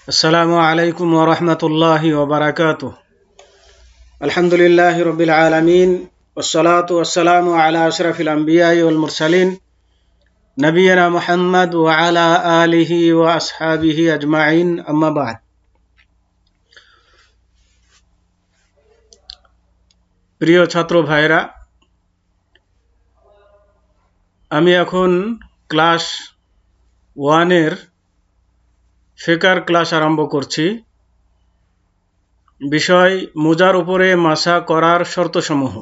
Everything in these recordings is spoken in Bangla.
আসসালামু আলাইকুম ওয়া রাহমাতুল্লাহি ওয়া বারাকাতুহু। আলহামদুলিল্লাহি রাব্বিল আলামিন ওয়াসসালাতু ওয়াসসালামু আলা আশরাফিল আমবিয়াই ওয়াল মুরসালিন নবিয়িনা মুহাম্মদ ওয়া আলা আলিহি ওয়া আসহাবিহি আজমাইন, আম্মা বা'দ। প্রিয় ছাত্র ভাইরা, আমি এখন ক্লাস 1 এর ফিকর ক্লাস আরম্ভ করছি। বিষয় মোজার উপরে মাসা করার শর্তসমূহ।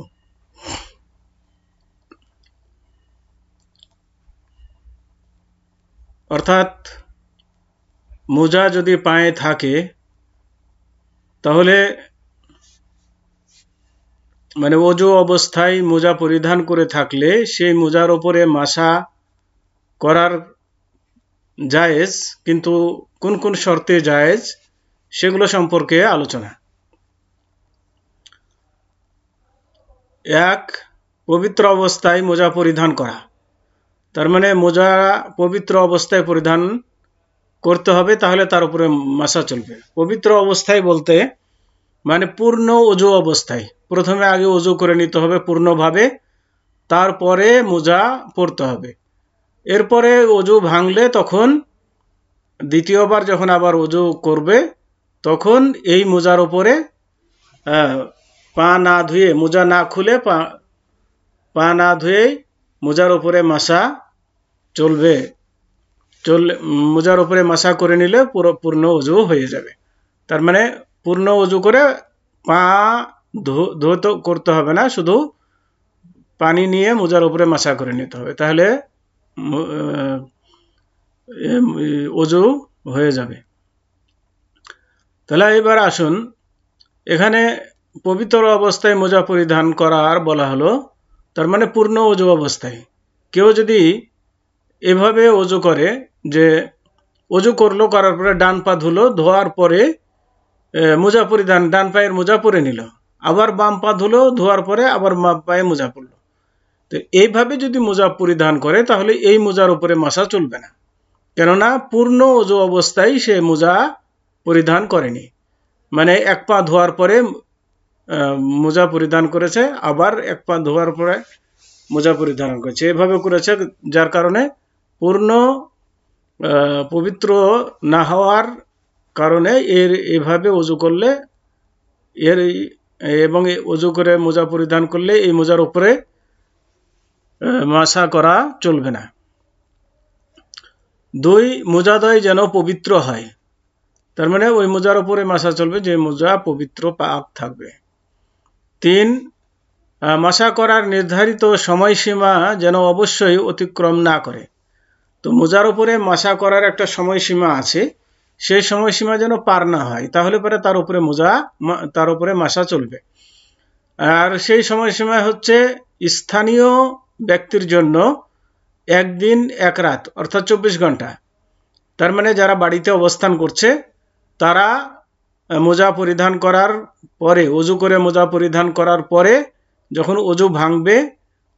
অর্থাৎ মোজা যদি পায়ে থাকে তাহলে ওযু অবস্থায় মোজা পরিধান করে থাকলে সেই মোজার উপরে মাসা করার জায়েজ, কিন্তু কোন কোন শর্তে জায়েজ সেগুলো সম্পর্কে আলোচনা। 1. পবিত্র অবস্থায় মোজা পরিধান করা। তার মানে মোজা পবিত্র অবস্থায় পরিধান করতে হবে, তাহলে তার উপরে মাসা চলবে। পবিত্র অবস্থায় বলতে পূর্ণ ওযু অবস্থায়। প্রথমে আগে ওযু করে নিতে হবে পূর্ণভাবে, তারপরে মোজা পরতে হবে। এরপরে ওযু ভাঙলে তখন দ্বিতীয়বার যখন আবার ওযু করবে তখন এই মোজার উপরে পা না ধুয়ে, মোজা না খুলে পা না ধুয়ে মোজার উপরে মাসা চলবে। মোজার উপরে মাসা করে নিলে পূর্ণ ওযু হয়ে যাবে। তার মানে পূর্ণ ওযু করে পা ধুতে করতে হবে না, শুধু পানি নিয়ে মোজার উপরে মাসা করে নিতে হবে, তাহলে ওযু হয়ে যাবে। তাহলে এবার আসুন, এখানে পবিত্র অবস্থায় মোজা পরিধান করার বলা হলো, তার মানে পূর্ণ ওযু অবস্থায়। কেউ যদি এভাবে ওযু করে যে ওযু করলো, করার পরে ডান পা ধুলো, ধোয়ার পরে মোজা পরিধান, ডান পায়ের মোজা পরে নিল, আবার বাম পা ধুলো, ধোয়ার পরে আবার বাম পায়ে মোজা পরলো। তো এইভাবে যদি মোজা পরিধান করে তাহলে এই মোজার উপরে মাসা চলবে না, কেননা পূর্ণ ওযু অবস্থায় সে মোজা পরিধান করেনি। এক পা ধোয়ার পরে মোজা পরিধান করেছে, আবার এক পা ধোয়ার পরে মোজা পরিধান করেছে, এভাবে করেছে, যার কারণে পূর্ণ পবিত্র না হওয়ার কারণে এভাবে ওযু করলে এবং ওযু করে মোজা পরিধান করলে এই মোজার উপরে মাসা করা চলবে না। 2. মোজাদ্বয় যেন পবিত্র হয়। তার মানে ওই মোজার উপরে মাসা চলবে যে মোজা পবিত্র পাক থাকবে। 3. মাসা করার নির্ধারিত সময়সীমা যেন অবশ্যই অতিক্রম না করে। তো মোজার উপরে মাসা করার একটা সময়সীমা আছে, সেই সময়সীমা যেন পার না হয়, তাহলে পরে তার উপরে মাসা চলবে। আর সেই সময়সীমা হচ্ছে স্থানীয় ব্যক্তির জন্য 1 দিন 1 রাত, অর্থাৎ 24 ঘন্টা। তার মানে যারা বাড়িতে অবস্থান করছে তারা মোজা পরিধান করার পরে, ওযু করে মোজা পরিধান করার পরে যখন ওযু ভাঙবে,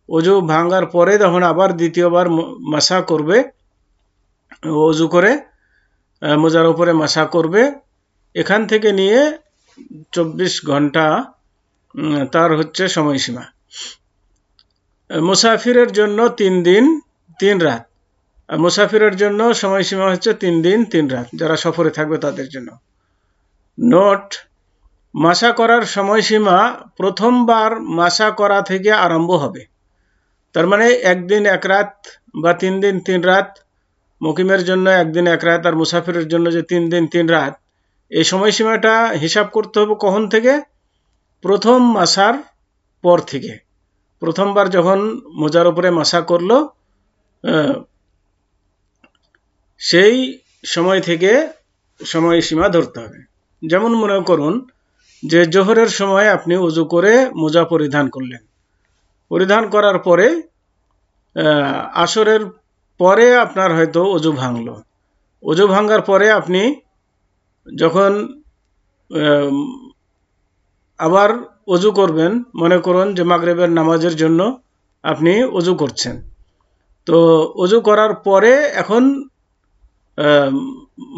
ওযু ভাঙার পরে যখন আবার দ্বিতীয়বার মাসা করবে, ওযু করে মোজার উপরে মাসা করবে, এখান থেকে নিয়ে 24 ঘন্টা তার হচ্ছে সময়সীমা। মুসাফিরের জন্য 3 দিন 3 রাত। মুসাফিরের জন্য সময়সীমা হচ্ছে 3 দিন 3 রাত, যারা সফরে থাকবে তাদের জন্য। নোট: মাসা করার সময়সীমা প্রথমবার মাসা করা থেকে আরম্ভ হবে। তার মানে 1 দিন 1 রাত বা 3 দিন 3 রাত, মুকিমের জন্য 1 দিন 1 রাত, আর মুসাফিরের জন্য যে 3 দিন 3 রাত, এই সময়সীমাটা হিসাব করতে হবে কখন থেকে? প্রথম মাসার পর থেকে। প্রথমবার যখন মোজার উপরে মাসা করলো সেই সময় থেকে সময়সীমা ধরতে হবে। যেমন মনে করুন যে জোহরের সময় আপনি ওযু করে মোজা পরিধান করলেন, পরিধান করার পরে আসরের পরে আপনার হয়তো ওযু ভাঙলো। ওযু ভাঙার পরে আপনি যখন আবার ওযু করবেন, মনে করুন যে মাগরিবের নামাজের জন্য আপনি ওযু করছেন, তো ওযু করার পরে এখন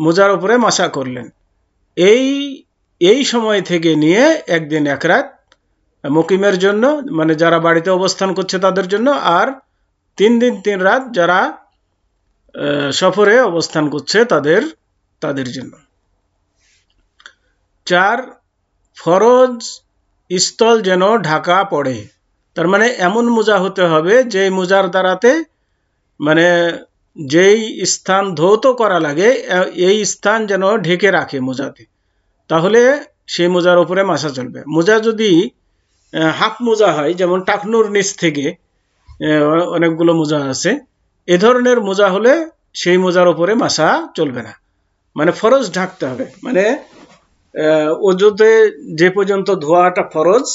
মোজার উপরে মাসা করলেন, এই এই সময় থেকে নিয়ে একদিন এক রাত মুকিমের জন্য, মানে যারা বাড়িতে অবস্থান করছে তাদের জন্য, আর 3 দিন 3 রাত যারা সফরে অবস্থান করছে তাদের জন্য। 4, ফরজ স্থল যেন ঢাকা পড়ে। তার মানে এমন মোজা হতে হবে যেই মোজার দ্বারাতে মানে যেই স্থান ধৌত করা লাগে এই স্থান যেন ঢেকে রাখে মোজাতে, তাহলে সেই মোজার উপরে মাসা চলবে। মোজা যদি হাফ মোজা হয়, যেমন টাকনুর নিচ থেকে অনেকগুলো মোজা আছে, এ ধরনের মোজা হলে সেই মোজার উপরে মাসা চলবে না। মানে ফরজ ঢাকতে হবে, মানে অজুতে যে পর্যন্ত ধোয়াটা ফরজ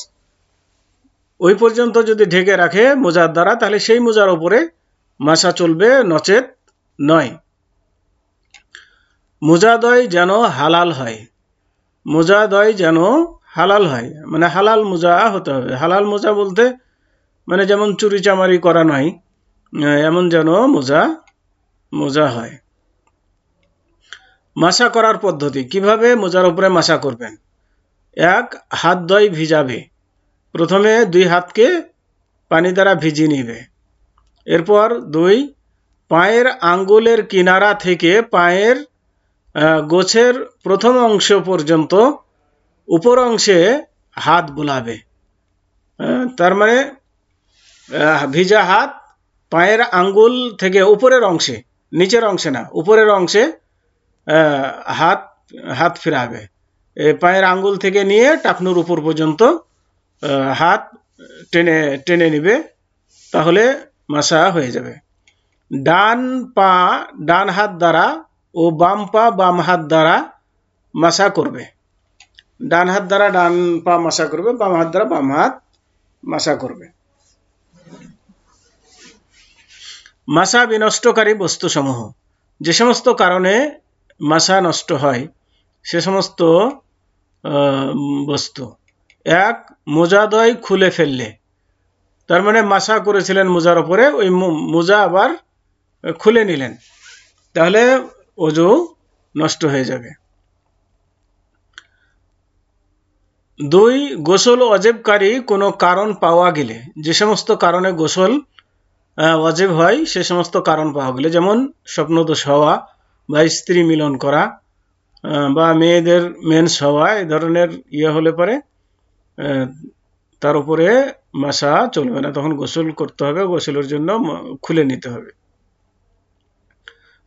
ওই পর্যন্ত যদি ঢেকে রাখে মোজার দ্বারা, তাহলে সেই মোজার উপরে মাসা চলবে, নচেত নয়। মোজাদ্বয় যেন হালাল হয়। মোজাদ্বয় যেন হালাল হয়, মানে হালাল মোজা হতে হবে। হালাল মোজা বলতে মানে যেমন চুরি চামারি করা নয়, এমন যেন মোজা হয়। মাসা করার পদ্ধতি, কিভাবে মোজার উপরে মাসা করবেন। 1, হাত দ্বয় ভিজাবে। প্রথমে 2 হাতকে পানি দ্বারা ভিজিয়ে নিবে। এরপর 2, পায়ের আঙ্গুলের কিনারা থেকে পায়ের গোছের প্রথম অংশ পর্যন্ত উপর অংশে হাত বুলাবে। তার মানে ভিজা হাত পায়ের আঙ্গুল থেকে উপরের অংশে, নিচের অংশে না, উপরের অংশে হাত ফেরাবে। পায়ের আঙ্গুল থেকে নিয়ে টাকনুর উপর পর্যন্ত হাত টেনে নিবে, তাহলে মাসা হয়ে যাবে। ডান পা ডান হাত দ্বারা ও বাম পা বাম হাত দ্বারা মাসা করবে। ডান হাত দ্বারা ডান পা মাসা করবে, বাম হাত দ্বারা বাম হাত মাসা করবে। মাসা বিনষ্টকারী বস্তুসমূহ, যে সমস্ত কারণে মাসা নষ্ট হয় সে সমস্ত বস্তু। 1, মোজাদ্বয় খুলে ফেললে। তার মানে মাসা করেছিলেন মোজার উপরে, ওই মোজা আবার খুলে নিলেন, তাহলে ওযু নষ্ট হয়ে যাবে। 2, গোসল ওয়াজিবকারী কোনো কারণ পাওয়া গেলে। যে সমস্ত কারণে গোসল ওয়াজিব হয় সে সমস্ত কারণ পাওয়া গেলে, যেমন স্বপ্নদোষ হওয়া বা স্ত্রী মিলন করা বা মেয়েদের মেন্স হওয়া, এই ধরনের হলে পরে তার উপরে মাসা চলবে না, তখন গোসল করতে হবে, গোসলের জন্য খুলে নিতে হবে।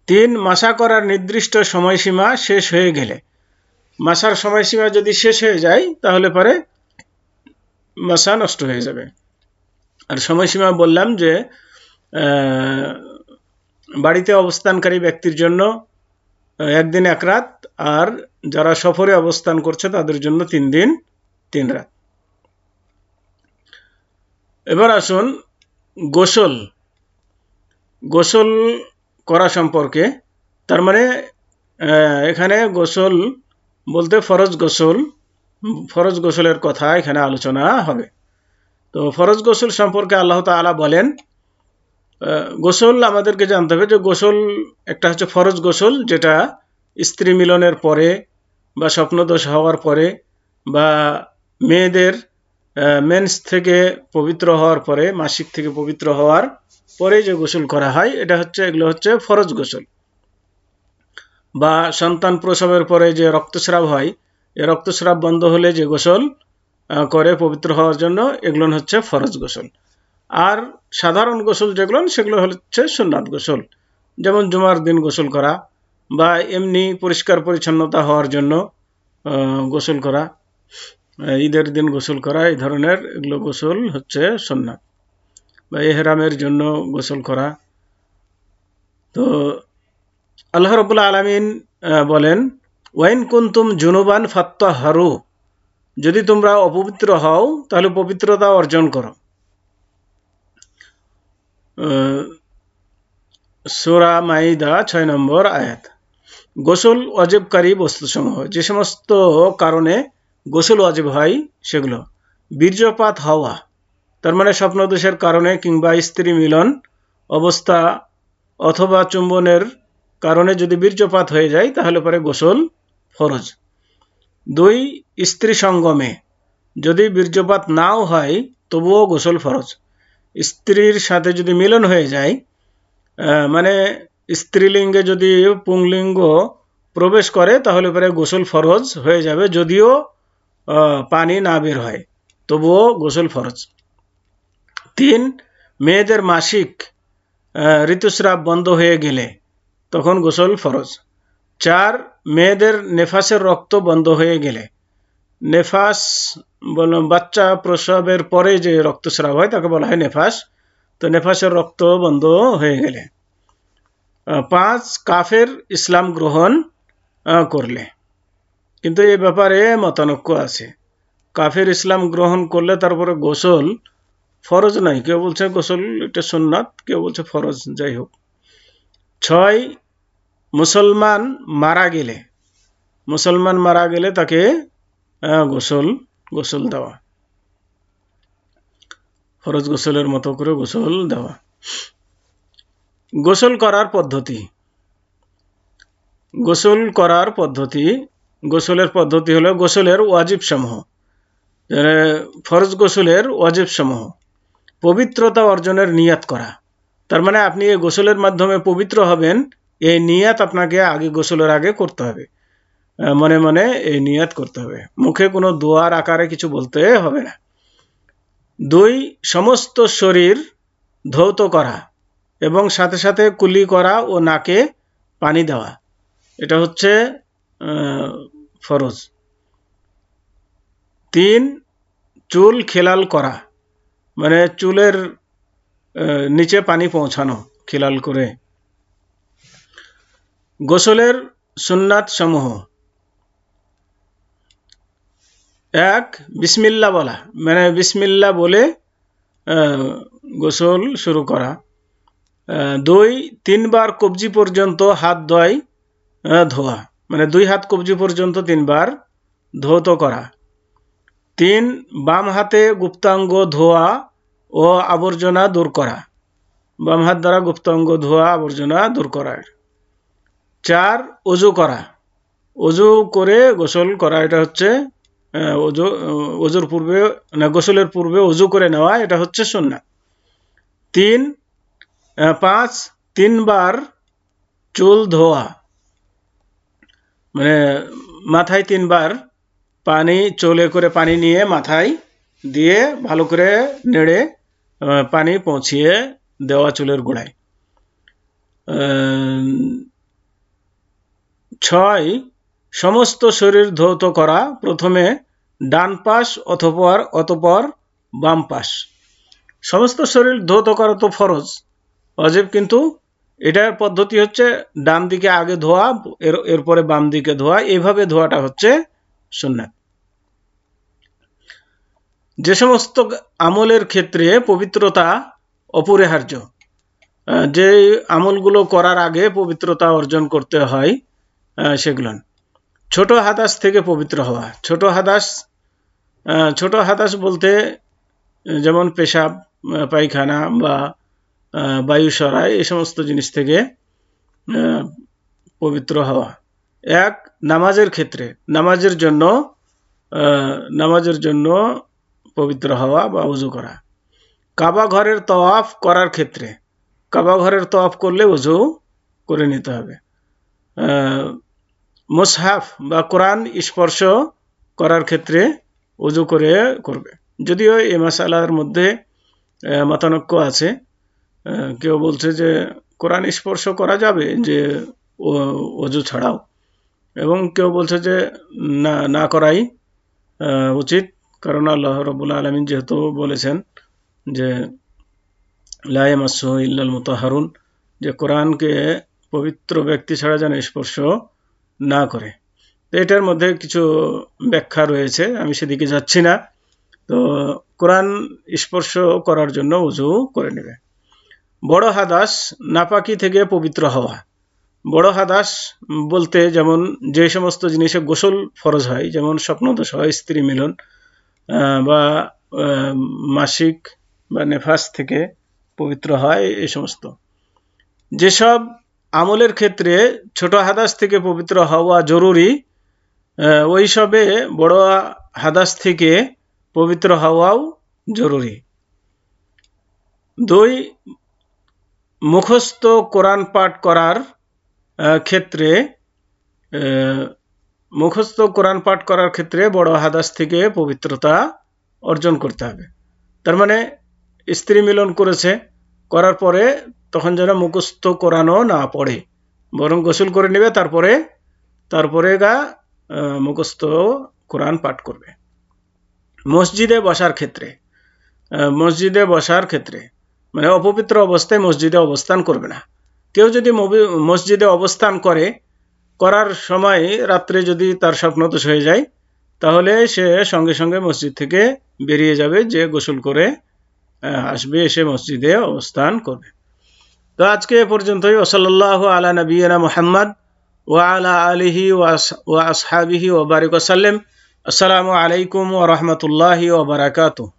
3, মাসা করার নির্দিষ্ট সময়সীমা শেষ হয়ে গেলে। মাসার সময়সীমা যদি শেষ হয়ে যায় তাহলে পরে মাসা নষ্ট হয়ে যাবে। আর সময়সীমা বললাম যে বাড়িতে অবস্থানকারী ব্যক্তির জন্য 1 দিন 1 রাত, আর যারা সফরে অবস্থান করছে তাদের জন্য 3 দিন 3 রাত। এবার আসুন গোসল করা সম্পর্কে। তার মানে এখানে গোসল বলতে ফরজ গোসলের কথা এখানে আলোচনা হবে। তো ফরজ গোসল সম্পর্কে আল্লাহ তাআলা বলেন, গোসল আমাদেরকে জানতে হবে যে গোসল একটা হচ্ছে ফরজ গোসল, যেটা স্ত্রী মিলনের পরে বা স্বপ্নদোষ হওয়ার পরে বা মেয়েদের মেন্স থেকে পবিত্র হওয়ার পরে, মাসিক থেকে পবিত্র হওয়ার পরে যে গোসল করা হয় এগুলো হচ্ছে ফরজ গোসল। বা সন্তান প্রসবের পরে যে রক্তস্রাব হয়, এই রক্তস্রাব বন্ধ হলে যে গোসল করে পবিত্র হওয়ার জন্য, এগুলো হচ্ছে ফরজ গোসল। আর সাধারণ গোসল সেগুলো হচ্ছে সুন্নাত গোসল, যেমন জুমার দিন গোসল করা বা এমনি পরিষ্কার পরিচ্ছন্নতা হওয়ার জন্য গোসল করা, ঈদের দিন গোসল করা, এই ধরনের এগুলো গোসল হচ্ছে সুন্নাত। বা ইহরামের জন্য গোসল করা। তো আল্লাহ রাব্বুল আলামিন বলেন, ওয়াইন কুনতুম জুনুবান ফাত্তাহহারু, যদি তোমরা অপবিত্র হও তাহলে পবিত্রতা অর্জন করো। সূরা মাইদা 6 নম্বর আয়াত। গোসল ওয়াজিবকারী বস্তুসমূহ, যে সমস্ত কারণে গোসল ওয়াজিব হয় সেগুলো। বীর্যপাত হওয়া, তার মানে স্বপ্নদোষের কারণে কিংবা স্ত্রী মিলন অবস্থা অথবা চুম্বনের কারণে যদি বীর্যপাত হয়ে যায় তাহলে পরে গোসল ফরজ। 2 স্ত্রী সঙ্গমে, যদি বীর্যপাত নাও হয় তবুও গোসল ফরজ। স্ত্রীর সাথে যদি মিলন হয়ে যায়, মানে স্ত্রীলিঙ্গে যদি পুংলিঙ্গ প্রবেশ করে তাহলে পরে গোসল ফরজ হয়ে যাবে, যদিও পানি না বের হয় তবুও গোসল ফরজ। 3 মেয়েদের মাসিক ঋতুস্রাব বন্ধ হয়ে গেলে তখন গোসল ফরজ। 4 মেয়েদের নেফাসের রক্ত বন্ধ হয়ে গেলে, নেফাস বাচ্চা প্রসবের পরে যে রক্তস্রাব হয় তাকে বলা হয় নেফাস, তো নেফাসের রক্ত বন্ধ হয়ে গেলে। 5 কাফের ইসলাম গ্রহণ করলে, কিন্তু এই ব্যাপারে মতানৈক্য আছে। কাফের ইসলাম গ্রহণ করলে তারপরে গোসল ফরজ নাই, কেউ বলছে গোসল এটা সুন্নাত, কেউ বলছে ফরজ, যাই হোক। 6 মুসলমান মারা গেলে, মুসলমান মারা গেলে তাকে গোসল দেওয়া, ফরজ গোসলের মতো করে গোসল দেওয়া। গোসল করার পদ্ধতি, গোসলের পদ্ধতি হলো গোসলের ওয়াজিব সমূহ, ফরজ গোসলের ওয়াজিব সমূহ। পবিত্রতা অর্জনের নিয়াত করা, তার মানে আপনি এই গোসলের মাধ্যমে পবিত্র হবেন, এই নিয়াত আপনাকে আগে গোসলের আগে করতে হবে, মনে মনে এই নিয়াত করতে হবে, মুখে কোনো দোয়ার আকারে কিছু বলতে হবে না। 2 সমস্ত শরীর ধৌত করা এবং সাথে সাথে কুলি করা ও নাকে পানি দেওয়া, এটা হচ্ছে ফরজ। 3 চুল খেলাল করা, মানে চুলের নিচে পানি পৌঁছানো খেলাল করে। গোসলের সুন্নাত সমূহ, 1 বিসমিল্লাহ বলা, মানে বিসমিল্লাহ বলে গোসল শুরু করা। 2 3 বার কবজি পর্যন্ত হাত ধোয়া, মানে 2 হাত কবজি পর্যন্ত 3 বার ধৌত করা। 3 বাম হাতে গুপ্তাঙ্গ ধোয়া ও আবর্জনা দূর করা, বাম হাত দ্বারা গুপ্তাঙ্গ ধোয়া আবর্জনা দূর করা। 4 ওযু করা, ওযু করে গোসল করা, এটা হচ্ছে ওযুর পূর্বে না গোসলের পূর্বে ওযু করে নেওয়া, এটা হচ্ছে সুন্নাত। 5 3 বার চুল ধোয়া, মানে মাথায় 3 বার পানি চলে করে পানি নিয়ে মাথায় দিয়ে ভালো করে নেড়ে পানি পৌঁছিয়ে দেওয়া চুলের গোড়ায়। 6 সমস্ত শরীর ধৌত করা, প্রথমে ডান পাশ অতঃপর বাম পাশ। সমস্ত শরীর ধৌত করা তো ফরজ ওয়াজিব, কিন্তু এটার পদ্ধতি হচ্ছে ডান দিকে আগে ধোয়া, এরপরে বাম দিকে ধোয়া, এইভাবে ধোয়াটা হচ্ছে সুন্নাত। যে সমস্ত আমলের ক্ষেত্রে পবিত্রতা অপরিহার্য, যে আমলগুলো করার আগে পবিত্রতা অর্জন করতে হয় সেগুলো। ছোট হাদাস থেকে পবিত্র হওয়া, ছোট হাদাস বলতে যেমন পেশাব পায়খানা বা বায়ু সরাই, এই সমস্ত জিনিস থেকে পবিত্র হওয়া। 1 নামাজের ক্ষেত্রে, নামাজের জন্য পবিত্র হওয়া বা ওযু করা। কাবা ঘরের তওয়াফ করার ক্ষেত্রে, কাবা ঘরের তওয়াফ করলে ওযু করে নিতে হবে। মুসহাফ বা কোরআন স্পর্শ করার ক্ষেত্রে ওযু করে করবে, যদিও এই মাসালার মধ্যে মতানৈক্য আছে, কেউ বলছে যে কোরআন স্পর্শ করা যাবে যে ওযু ছাড়াও, এবং কেউ বলছে যে না করাই উচিত, কারণ আল্লাহ রাব্বুল আলামিন যেহেতু বলেছেন যে লা ইয়ামাসসুহু ইল্লাল মুতাহহারুন, যে কোরআনকে পবিত্র ব্যক্তি ছাড়া যেন স্পর্শ না করে। তো এটার মধ্যে কিছু ব্যাখ্যা রয়েছে, আমি সেদিকে যাচ্ছি না। তো কোরআন স্পর্শ করার জন্য ওযু করে নেবে। বড় হাদাস, নাপাকি থেকে পবিত্র হওয়া। বড় হাদাস বলতে যেমন যে সমস্ত জিনিসে গোসল ফরজ হয়, যেমন স্বপ্নদোষ হয়, স্ত্রী মিলন বা মাসিক বা নেফাস থেকে পবিত্র হয়, এই সমস্ত। যেসব আমলের ক্ষেত্রে ছোট হাদাস থেকে পবিত্র হওয়া জরুরি, ওই সবে বড় হাদাস থেকে পবিত্র হওয়াও জরুরি। 2, মুখস্থ কোরআন পাঠ করার ক্ষেত্রে বড় হাদাস থেকে পবিত্রতা অর্জন করতে হবে। তার মানে স্ত্রী মিলন করার পরে তখন যেন মুখস্থ কোরআনও না পড়ে, বরং গোসল করে নেবে, তারপরে মুখস্থ কোরআন পাঠ করবে। মসজিদে বসার ক্ষেত্রে মানে অপবিত্র অবস্থায় মসজিদে অবস্থান করবে না। কেউ যদি মসজিদে অবস্থান করার সময় রাত্রে যদি তার স্বপ্নদোষ হয়ে যায়, তাহলে সে সঙ্গে সঙ্গে মসজিদ থেকে বেরিয়ে যাবে, যে গোসল করে আসবে, এসে মসজিদে অবস্থান করবে। তো আজকে এ পর্যন্তই। ওয়াসাল্লাল্লাহু আলা নবিয়িনা মুহাম্মদ ওয়া আলা আলিহি ওয়া আসহাবিহি ওয়া বারিক ওয়া সাল্লাম। আসসালামু আলাইকুম ওয়া রাহমাতুল্লাহি ওয়া বারাকাতুহু।